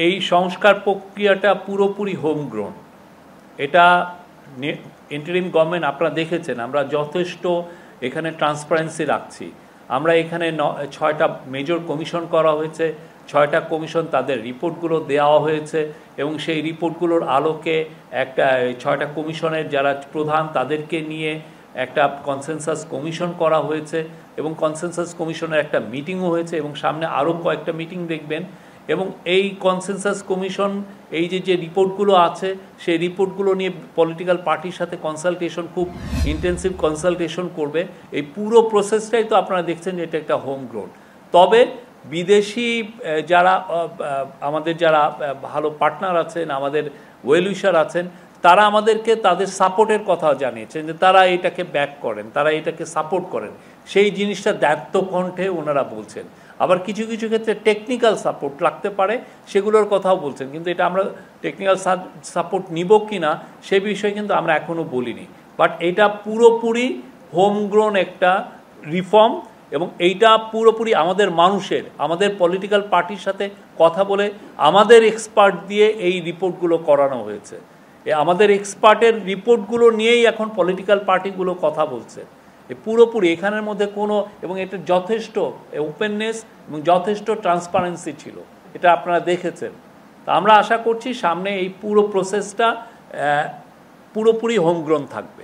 এই সংস্কার প্রক্রিয়াটা পুরোপুরি হোমগ্রোন। এটা ইন্টারিম গভর্নমেন্ট আপনারা দেখেছেন, আমরা যথেষ্ট এখানে ট্রান্সপারেন্সি রাখছি। আমরা এখানে 6টা মেজর কমিশন করা হয়েছে, 6টা কমিশন তাদের রিপোর্টগুলো দেওয়া হয়েছে এবং সেই রিপোর্টগুলোর আলোকে একটা 6টা কমিশনের যারা প্রধান তাদেরকে নিয়ে একটা কনসেনসাস কমিশন করা হয়েছে এবং কনসেনসাস কমিশনের একটা মিটিংও হয়েছে এবং সামনে আরও কয়েকটা মিটিং দেখবেন। এবং এই কনসেনসাস কমিশন এই যে রিপোর্টগুলো আছে সেই রিপোর্টগুলো নিয়ে পলিটিক্যাল পার্টির সাথে কনসালটেশন, খুব ইন্টেন্সিভ কনসালটেশন করবে। এই পুরো প্রসেসটাই তো আপনারা দেখছেন যে এটা একটা হোমগ্রোন। তবে বিদেশি যারা আমাদের যারা ভালো পার্টনার আছেন, আমাদের ওয়েল উইশার আছেন, তারা আমাদেরকে তাদের সাপোর্টের কথা জানিয়েছেন যে তারা এটাকে ব্যাক করেন, তারা এটাকে সাপোর্ট করেন। সেই জিনিসটা দ্ব্যর্থ কণ্ঠে ওনারা বলছেন। আবার কিছু কিছু ক্ষেত্রে টেকনিক্যাল সাপোর্ট লাগতে পারে, সেগুলোর কথাও বলছেন। কিন্তু এটা আমরা টেকনিক্যাল সাপোর্ট নিব কি না সে বিষয়ে কিন্তু আমরা এখনও বলিনি। বাট এটা পুরোপুরি হোমগ্রোন একটা রিফর্ম এবং এইটা পুরোপুরি আমাদের মানুষের, আমাদের পলিটিক্যাল পার্টির সাথে কথা বলে আমাদের এক্সপার্ট দিয়ে এই রিপোর্টগুলো করানো হয়েছে। আমাদের এক্সপার্টের রিপোর্টগুলো নিয়েই এখন পলিটিক্যাল পার্টিগুলো কথা বলছে। পুরোপুরি এখানের মধ্যে কোনো, এবং এটা যথেষ্ট ওপেননেস এবং যথেষ্ট ট্রান্সপারেন্সি ছিল, এটা আপনারা দেখেছেন। তা আমরা আশা করছি সামনে এই পুরো প্রসেসটা পুরোপুরি হোমগ্রোন থাকবে।